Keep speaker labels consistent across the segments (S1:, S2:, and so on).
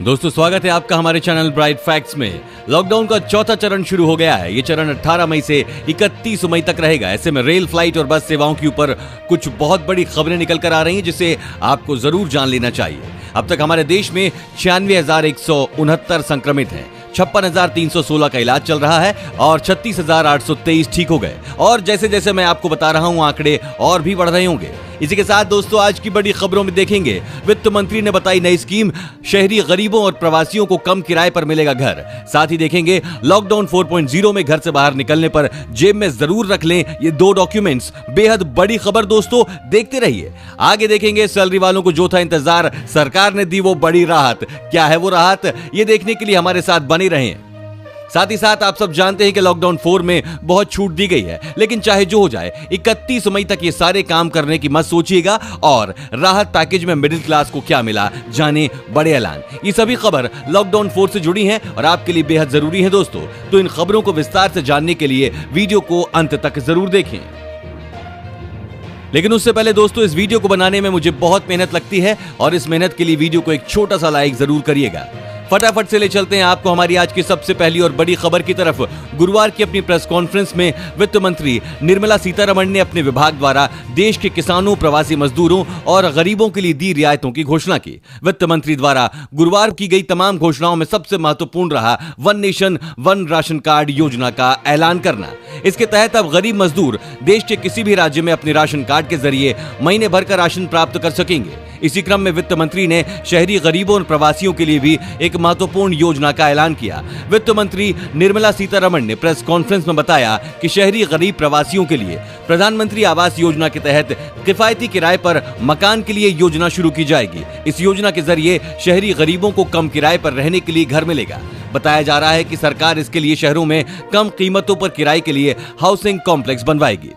S1: दोस्तों स्वागत है आपका हमारे चैनल ब्राइट फैक्ट्स में। लॉकडाउन का चौथा चरण शुरू हो गया है। ये चरण 18 मई से 31 मई तक रहेगा। ऐसे में रेल, फ्लाइट और बस सेवाओं के ऊपर कुछ बहुत बड़ी खबरें निकल कर आ रही हैं जिसे आपको जरूर जान लेना चाहिए। अब तक हमारे देश में 96,169 संक्रमित हैं, 56,316 का इलाज चल रहा है और 36,823 ठीक हो गए। और जैसे जैसे मैं आपको बता रहा हूं आंकड़े और भी बढ़ रहे होंगे। इसी के साथ दोस्तों आज की बड़ी खबरों में देखेंगे, वित्त मंत्री ने बताई नई स्कीम, शहरी गरीबों और प्रवासियों को कम किराए पर मिलेगा घर। साथ ही देखेंगे लॉकडाउन 4.0 में घर से बाहर निकलने पर जेब में जरूर रख लें ये 2 डॉक्यूमेंट्स। बेहद बड़ी खबर दोस्तों, देखते रहिए। आगे देखेंगे सैलरी वालों को जो था इंतजार, सरकार ने दी वो बड़ी राहत। क्या है वो राहत, ये देखने के लिए हमारे साथ बने रहें। साथ ही साथ आप सब जानते हैं कि लॉकडाउन 4 में बहुत छूट दी गई है, लेकिन चाहे जो हो जाए 31 मई तक ये सारे काम करने की मत सोचिएगा। और राहत पैकेज में मिडिल क्लास को क्या मिला, जाने बड़े ऐलान। ये सभी खबर लॉकडाउन 4 से जुड़ी हैं और आपके लिए बेहद जरूरी है दोस्तों। तो इन खबरों को विस्तार से जानने के लिए वीडियो को अंत तक जरूर देखें। लेकिन उससे पहले दोस्तों, इस वीडियो को बनाने में मुझे बहुत मेहनत लगती है और इस मेहनत के लिए वीडियो को एक छोटा सा लाइक जरूर करिएगा। फटाफट से ले चलते हैं आपको हमारी आज की सबसे पहली और बड़ी खबर की तरफ। गुरुवार की अपनी प्रेस कॉन्फ्रेंस में वित्त मंत्री निर्मला सीतारमण ने अपने विभाग द्वारा देश के किसानों, प्रवासी मजदूरों और गरीबों के लिए दी रियायतों की घोषणा की। वित्त मंत्री द्वारा गुरुवार की गई तमाम घोषणाओं में सबसे महत्वपूर्ण रहा one nation one ration card योजना का ऐलान करना। इसके तहत अब गरीब मजदूर देश के किसी भी राज्य में अपने राशन कार्ड के जरिए महीने भर का राशन प्राप्त कर सकेंगे। इसी क्रम में वित्त मंत्री ने शहरी गरीबों और प्रवासियों के लिए भी एक महत्वपूर्ण योजना का ऐलान किया। वित्त मंत्री निर्मला सीतारमण ने प्रेस कॉन्फ्रेंस में बताया कि शहरी गरीब प्रवासियों के लिए प्रधानमंत्री आवास योजना के तहत किफायती किराए पर मकान के लिए योजना शुरू की जाएगी। इस योजना के जरिए शहरी गरीबों को कम किराए पर रहने के लिए घर मिलेगा। बताया जा रहा है कि सरकार इसके लिए शहरों में कम कीमतों पर किराए के लिए हाउसिंग कॉम्प्लेक्स बनवाएगी।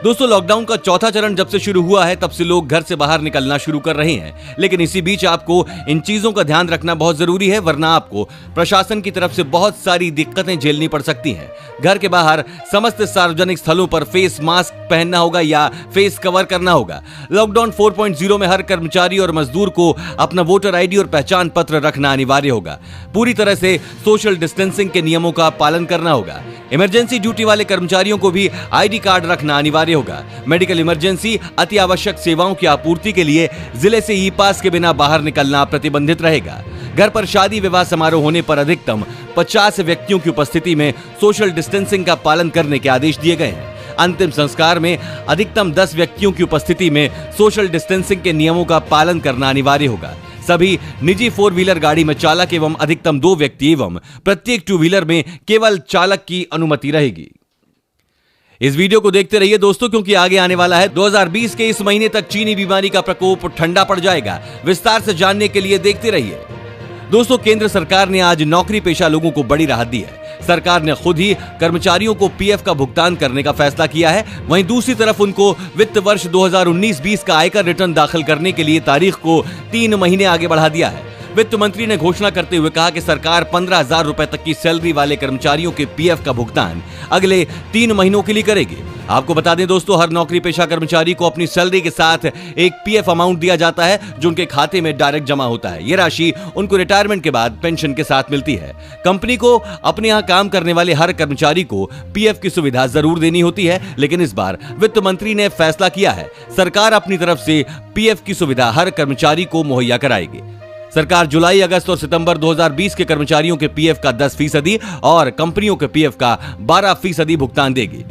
S1: दोस्तों लॉकडाउन का चौथा चरण जब से शुरू हुआ है तब से लोग घर से बाहर निकलना शुरू कर रहे हैं, लेकिन इसी बीच आपको इन चीजों का ध्यान रखना बहुत जरूरी है, वरना आपको प्रशासन की तरफ से बहुत सारी दिक्कतें झेलनी पड़ सकती हैं। घर के बाहर समस्त सार्वजनिक स्थलों पर फेस मास्क पहनना होगा या फेस कवर करना होगा। लॉकडाउन 4.0 में हर कर्मचारी और मजदूर को अपना वोटर आईडी और पहचान पत्र रखना अनिवार्य होगा। पूरी तरह से सोशल डिस्टेंसिंग के नियमों का पालन करना होगा। इमरजेंसी ड्यूटी वाले कर्मचारियों को भी आईडी कार्ड रखना अनिवार्य होगा। मेडिकल इमरजेंसी, अति आवश्यक सेवाओं की आपूर्ति के लिए जिले से ई पास के बिना बाहर निकलना प्रतिबंधित रहेगा। घर पर शादी विवाह समारोह होने पर अधिकतम 50 व्यक्तियों की उपस्थिति में सोशल डिस्टेंसिंग का पालन करने के आदेश दिए गए हैं। अंतिम संस्कार में अधिकतम 10 व्यक्तियों की उपस्थिति में सोशल डिस्टेंसिंग के नियमों का पालन करना अनिवार्य होगा। सभी निजी 4 व्हीलर गाड़ी में चालक एवं अधिकतम 2 व्यक्ति एवं प्रत्येक 2 व्हीलर में केवल चालक की अनुमति रहेगी। इस वीडियो को देखते रहिए दोस्तों, क्योंकि आगे आने वाला है 2020 के इस महीने तक चीनी बीमारी का प्रकोप ठंडा पड़ जाएगा। विस्तार से जानने के लिए देखते रहिए। दोस्तों केंद्र सरकार ने आज नौकरी पेशा लोगों को बड़ी राहत दी है। सरकार ने खुद ही कर्मचारियों को पीएफ का भुगतान करने का फैसला किया है। वहीं दूसरी तरफ उनको वित्त वर्ष 2019-20 का आयकर रिटर्न दाखिल करने के लिए तारीख को 3 महीने आगे बढ़ा दिया है। वित्त मंत्री ने घोषणा करते हुए कहा कि सरकार 15,000 रुपए तक की सैलरी वाले कर्मचारियों के पीएफ का भुगतान अगले 3 महीनों के लिए करेगी। आपको बता दें दोस्तों, हर नौकरी पेशा कर्मचारी को अपनी सैलरी के साथ एक पीएफ अमाउंट दिया जाता है जो उनके खाते में डायरेक्ट जमा होता है। यह राशि उनको रिटायरमेंट के बाद पेंशन के साथ मिलती है। कंपनी को अपने यहां काम करने वाले हर कर्मचारी को पीएफ की सुविधा जरूर देनी होती है, लेकिन इस बार वित्त मंत्री ने फैसला किया है, सरकार अपनी तरफ से पीएफ की सुविधा हर कर्मचारी को मुहैया कराएगी। सरकार जुलाई, अगस्त और सितंबर 2020 के कर्मचारियों के पीएफ का 10% और कंपनियों के पीएफ का 12% भुगतान देगी।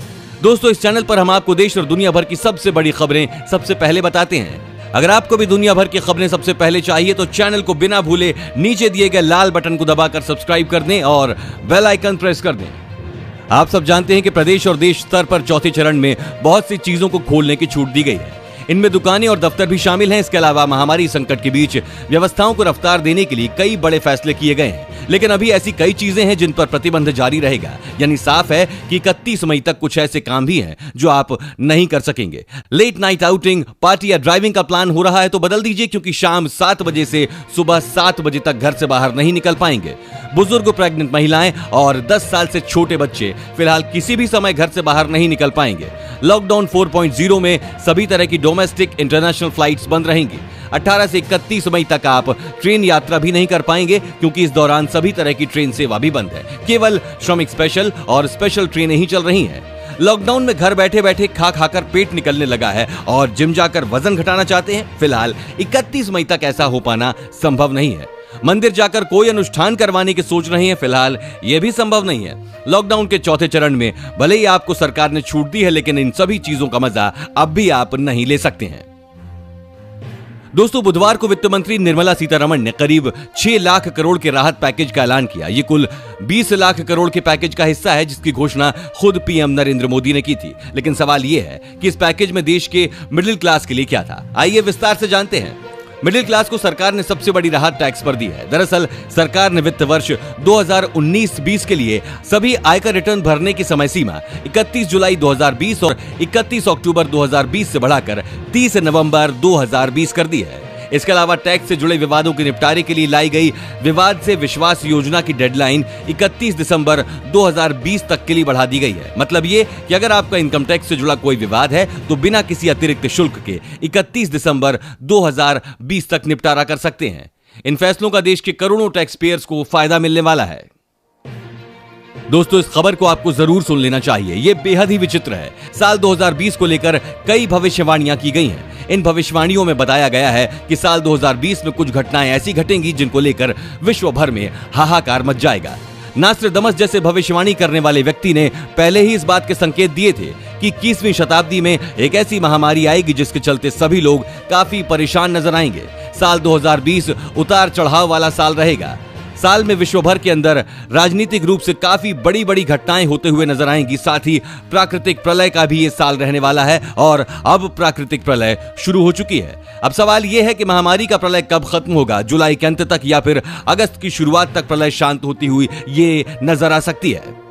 S1: दोस्तों इस चैनल पर हम आपको देश और दुनिया भर की सबसे बड़ी खबरें सबसे पहले बताते हैं। अगर आपको भी दुनिया भर की खबरें सबसे पहले चाहिए तो चैनल को बिना भूले नीचे दिए गए लाल बटन को दबाकर सब्सक्राइब कर दें और बेल आइकन प्रेस कर दें। आप सब जानते हैं कि प्रदेश और देश स्तर पर चौथे चरण में बहुत सी चीजों को खोलने की छूट दी गई है। इनमें दुकानें और दफ्तर भी शामिल हैं। इसके अलावा महामारी संकट के बीच व्यवस्थाओं को रफ्तार देने के लिए कई बड़े फैसले किए गए हैं, लेकिन अभी ऐसी कई चीजें हैं जिन पर प्रतिबंध जारी रहेगा। यानी साफ है कि 31 मई तक कुछ ऐसे काम भी हैं जो आप नहीं कर सकेंगे। लेट नाइट आउटिंग, पार्टी या ड्राइविंग का प्लान हो रहा है तो बदल दीजिए, क्योंकि शाम 7 बजे से सुबह 7 बजे तक घर से बाहर नहीं निकल पाएंगे। बुजुर्ग, प्रेग्नेंट महिलाएं और 10 साल से छोटे बच्चे फिलहाल किसी भी समय घर से बाहर नहीं निकल पाएंगे। लॉकडाउन 4.0 में सभी तरह की डोमेस्टिक इंटरनेशनल फ्लाइट्स बंद रहेंगी। 18 से 31 मई तक आप ट्रेन यात्रा भी नहीं कर पाएंगे, क्योंकि इस दौरान सभी तरह की ट्रेन सेवा भी बंद है। केवल श्रमिक स्पेशल और स्पेशल ट्रेनें ही चल रही हैं। लॉकडाउन में घर बैठे बैठे खा खाकर पेट निकलने लगा है और जिम जाकर वजन घटाना चाहते हैं। फिलहाल 31 मई तक ऐसा हो पाना संभव नहीं है। मंदिर जाकर कोई अनुष्ठान करवाने की सोच रहे हैं, फिलहाल यह भी संभव नहीं है। लॉकडाउन के चौथे चरण में भले ही आपको सरकार ने छूट दी है, लेकिन इन सभी चीजों का मजा अब भी आप नहीं ले सकते हैं। दोस्तों, बुधवार को वित्त मंत्री निर्मला सीतारमण ने करीब 6 लाख करोड़ के राहत पैकेज का ऐलान किया। ये कुल 20 लाख करोड़ के पैकेज का हिस्सा है, जिसकी घोषणा खुद पीएम नरेंद्र मोदी ने की थी। लेकिन सवाल यह है कि इस पैकेज में देश के मिडिल क्लास के लिए क्या था। आइए विस्तार से जानते हैं। मिडिल क्लास को सरकार ने सबसे बड़ी राहत टैक्स पर दी है। दरअसल सरकार ने वित्त वर्ष 2019-20 के लिए सभी आयकर रिटर्न भरने की समय सीमा 31 जुलाई 2020 और 31 अक्टूबर 2020 से बढ़ाकर 30 नवंबर 2020 कर दी है। इसके अलावा टैक्स से जुड़े विवादों के निपटारे के लिए लाई गई विवाद से विश्वास योजना की डेडलाइन 31 दिसंबर 2020 तक के लिए बढ़ा दी गई है। मतलब ये कि अगर आपका इनकम टैक्स से जुड़ा कोई विवाद है तो बिना किसी अतिरिक्त शुल्क के 31 दिसंबर 2020 तक निपटारा कर सकते हैं। इन फैसलों का देश के करोड़ों टैक्स पेयर्स को फायदा मिलने वाला है। दोस्तों, इस खबर को आपको जरूर सुन लेना चाहिए। यह बेहद ही विचित्र है। साल 2020 को लेकर कई भविष्यवाणियां की गई हैं। इन भविष्यवाणियों में बताया गया है कि साल 2020 में कुछ घटनाएं ऐसी घटेंगी जिनको लेकर विश्व भर में हाहाकार मच जाएगा। नास्ट्राडामस जैसे भविष्यवाणी करने वाले व्यक्ति ने पहले ही इस बात के संकेत दिए थे कि 21वीं शताब्दी में एक ऐसी महामारी आएगी जिसके चलते सभी लोग काफी परेशान नजर आएंगे। साल 2020 उतार चढ़ाव वाला साल रहेगा। साल में विश्व भर के अंदर राजनीतिक रूप से काफी बड़ी बड़ी घटनाएं होते हुए नजर आएंगी। साथ ही प्राकृतिक प्रलय का भी ये साल रहने वाला है और अब प्राकृतिक प्रलय शुरू हो चुकी है। अब सवाल यह है कि महामारी का प्रलय कब खत्म होगा, जुलाई के अंत तक या फिर अगस्त की शुरुआत तक प्रलय शांत होती हुई ये नजर आ सकती है।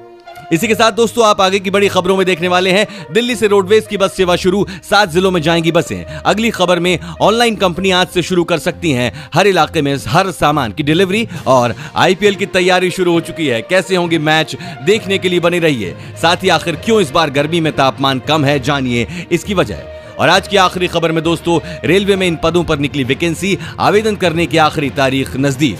S1: इसी के साथ दोस्तों, आप आगे की बड़ी खबरों में देखने वाले हैं। दिल्ली से रोडवेज की बस सेवा शुरू, 7 जिलों में जाएंगी बसें। अगली खबर में ऑनलाइन कंपनी आज से शुरू कर सकती हैं हर इलाके में हर सामान की डिलीवरी। और आईपीएल की तैयारी शुरू हो चुकी है। कैसे होंगे मैच, देखने के लिए बने रहिए। साथ ही आखिर क्यों इस बार गर्मी में तापमान कम है, जानिए इसकी वजह। और आज की आखिरी खबर में दोस्तों, रेलवे में इन पदों पर निकली वैकेंसी, आवेदन करने की आखिरी तारीख नजदीक।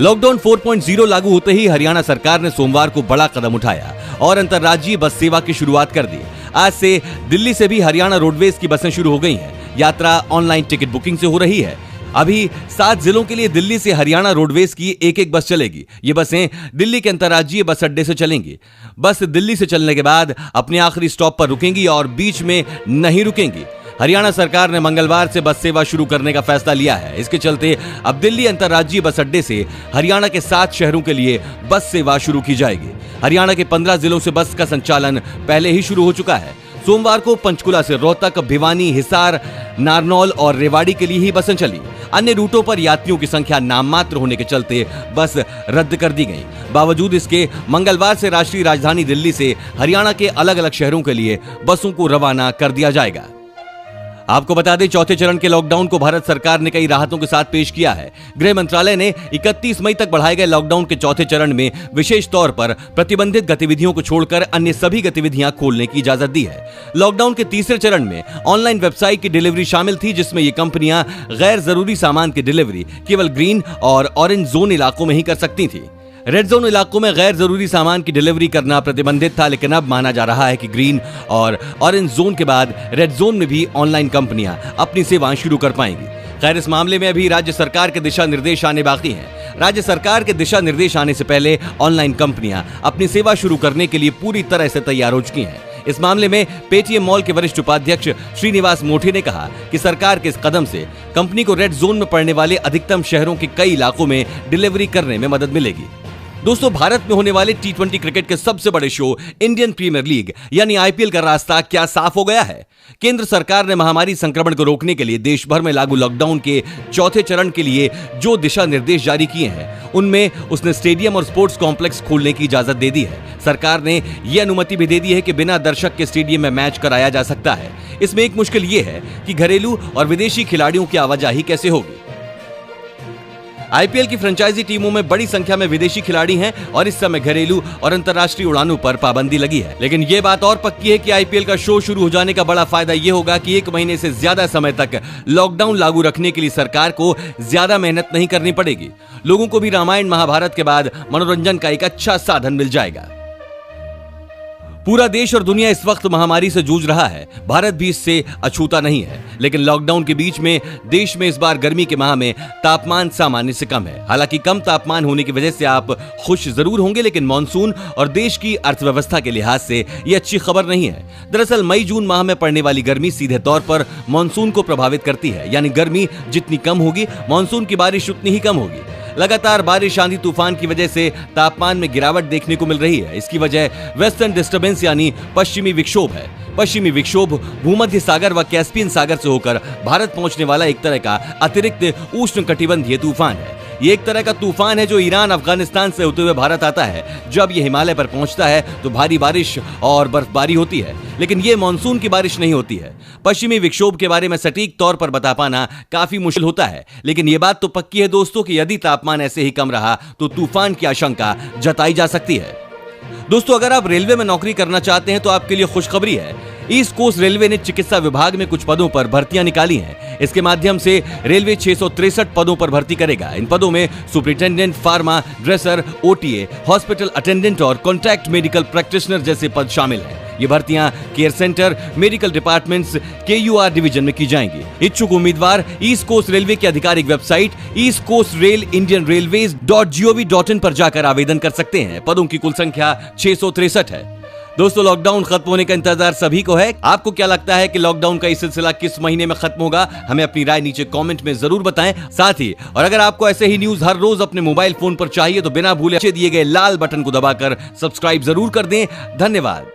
S1: लॉकडाउन 4.0 लागू होते ही हरियाणा सरकार ने सोमवार को बड़ा कदम उठाया और अंतर्राज्यीय बस सेवा की शुरुआत कर दी। आज से दिल्ली से भी हरियाणा रोडवेज की बसें शुरू हो गई हैं। यात्रा ऑनलाइन टिकट बुकिंग से हो रही है। अभी 7 जिलों के लिए दिल्ली से हरियाणा रोडवेज की एक बस चलेगी। ये बसें दिल्ली के अंतर्राज्यीय बस अड्डे से चलेंगी। बस दिल्ली से चलने के बाद अपने आखिरी स्टॉप पर रुकेंगी और बीच में नहीं रुकेंगी। हरियाणा सरकार ने मंगलवार से बस सेवा शुरू करने का फैसला लिया है। इसके चलते अब दिल्ली अंतर्राज्यीय बस अड्डे से हरियाणा के 7 शहरों के लिए बस सेवा शुरू की जाएगी। हरियाणा के 15 जिलों से बस का संचालन पहले ही शुरू हो चुका है। सोमवार को पंचकुला से रोहतक, भिवानी, हिसार, नारनौल और रेवाड़ी के लिए ही बसें चली। अन्य रूटों पर यात्रियों की संख्या नाम मात्र होने के चलते बस रद्द कर दी गई। बावजूद इसके मंगलवार से राष्ट्रीय राजधानी दिल्ली से हरियाणा के अलग अलग शहरों के लिए बसों को रवाना कर दिया जाएगा। आपको बता दें, चौथे चरण के लॉकडाउन को भारत सरकार ने कई राहतों के साथ पेश किया है। गृह मंत्रालय ने 31 मई तक बढ़ाए गए लॉकडाउन के चौथे चरण में विशेष तौर पर प्रतिबंधित गतिविधियों को छोड़कर अन्य सभी गतिविधियां खोलने की इजाजत दी है। लॉकडाउन के तीसरे चरण में ऑनलाइन वेबसाइट की डिलीवरी शामिल थी, जिसमें ये कंपनियां गैर जरूरी सामान की डिलीवरी केवल ग्रीन और ऑरेंज जोन इलाकों में ही कर सकती थी। रेड जोन इलाकों में गैर जरूरी सामान की डिलीवरी करना प्रतिबंधित था, लेकिन अब माना जा रहा है कि ग्रीन और ऑरेंज जोन के बाद रेड जोन में भी ऑनलाइन कंपनियां अपनी सेवाएं शुरू कर पाएंगी। खैर, इस मामले में अभी राज्य सरकार के दिशा निर्देश आने बाकी हैं। राज्य सरकार के दिशा निर्देश आने से पहले ऑनलाइन कंपनियां अपनी सेवा शुरू करने के लिए पूरी तरह से तैयार हो चुकी हैं। इस मामले में पेटीएम मॉल के वरिष्ठ उपाध्यक्ष श्रीनिवास मोठी ने कहा कि सरकार के इस कदम से कंपनी को रेड जोन में पड़ने वाले अधिकतम शहरों के कई इलाकों में डिलीवरी करने में मदद मिलेगी। दोस्तों, भारत में होने वाले T20 क्रिकेट के सबसे बड़े शो इंडियन प्रीमियर लीग यानी आईपीएल का रास्ता क्या साफ हो गया है? केंद्र सरकार ने महामारी संक्रमण को रोकने के लिए देश भर में लागू लॉकडाउन के चौथे चरण के लिए जो दिशा निर्देश जारी किए हैं, उनमें उसने स्टेडियम और स्पोर्ट्स कॉम्प्लेक्स खोलने की इजाजत दे दी है। सरकार ने यह अनुमति भी दे दी है कि बिना दर्शक के स्टेडियम में मैच कराया जा सकता है। इसमें एक मुश्किल यह है कि घरेलू और विदेशी खिलाड़ियों की आवाजाही कैसे होगी। आईपीएल की फ्रेंचाइजी टीमों में बड़ी संख्या में विदेशी खिलाड़ी हैं और इस समय घरेलू और अंतर्राष्ट्रीय उड़ानों पर पाबंदी लगी है। लेकिन ये बात और पक्की है कि आईपीएल का शो शुरू हो जाने का बड़ा फायदा ये होगा कि 1 महीने से ज्यादा समय तक लॉकडाउन लागू रखने के लिए सरकार को ज्यादा मेहनत नहीं करनी पड़ेगी। लोगों को भी रामायण महाभारत के बाद मनोरंजन का एक अच्छा साधन मिल जाएगा। पूरा देश और दुनिया इस वक्त महामारी से जूझ रहा है, भारत भी इससे अछूता नहीं है। लेकिन लॉकडाउन के बीच में देश में इस बार गर्मी के माह में तापमान सामान्य से कम है। हालांकि कम तापमान होने की वजह से आप खुश जरूर होंगे, लेकिन मॉनसून और देश की अर्थव्यवस्था के लिहाज से ये अच्छी खबर नहीं है। दरअसल मई जून माह में पड़ने वाली गर्मी सीधे तौर पर मॉनसून को प्रभावित करती है, यानी गर्मी जितनी कम होगी मॉनसून की बारिश उतनी ही कम होगी। लगातार बारिश, आंधी, तूफान की वजह से तापमान में गिरावट देखने को मिल रही है। इसकी वजह वेस्टर्न डिस्टर्बेंस यानी पश्चिमी विक्षोभ है। पश्चिमी विक्षोभ भूमध्य सागर व कैस्पियन सागर से होकर भारत पहुंचने वाला एक तरह का अतिरिक्त उष्णकटिबंधीय तूफान है। ये एक तरह का तूफान है जो ईरान, अफगानिस्तान से होते हुए भारत आता है। जब ये हिमालय पर पहुंचता है तो भारी बारिश और बर्फबारी होती है, लेकिन ये मानसून की बारिश नहीं होती है। पश्चिमी विक्षोभ के बारे में सटीक तौर पर बता पाना काफी मुश्किल होता है, लेकिन ये बात तो पक्की है दोस्तों कि यदि तापमान ऐसे ही कम रहा तो तूफान की आशंका जताई जा सकती है। दोस्तों, अगर आप रेलवे में नौकरी करना चाहते हैं तो आपके लिए खुशखबरी है। ईस्ट कोस्ट रेलवे ने चिकित्सा विभाग में कुछ पदों पर भर्तियां निकाली हैं। इसके माध्यम से रेलवे 663 पदों पर भर्ती करेगा। इन पदों में superintendent, pharma, dresser, OTA, hospital attendant और कॉन्ट्रैक्ट मेडिकल प्रैक्टिशनर जैसे पद शामिल हैं। ये भर्तियां care centre, medical departments, KUR division में की जाएंगी। इच्छुक उम्मीदवार ईस्ट कोस्ट रेलवे की आधिकारिक वेबसाइट eastcoastrail.indianrailways.gov.in पर जाकर आवेदन कर सकते हैं। पदों की कुल संख्या 663 है। दोस्तों, लॉकडाउन खत्म होने का इंतजार सभी को है। आपको क्या लगता है कि लॉकडाउन का ये सिलसिला किस महीने में खत्म होगा? हमें अपनी राय नीचे कमेंट में जरूर बताएं। साथ ही और अगर आपको ऐसे ही न्यूज हर रोज अपने मोबाइल फोन पर चाहिए तो बिना भूले दिए गए लाल बटन को दबाकर सब्सक्राइब जरूर कर दें। धन्यवाद।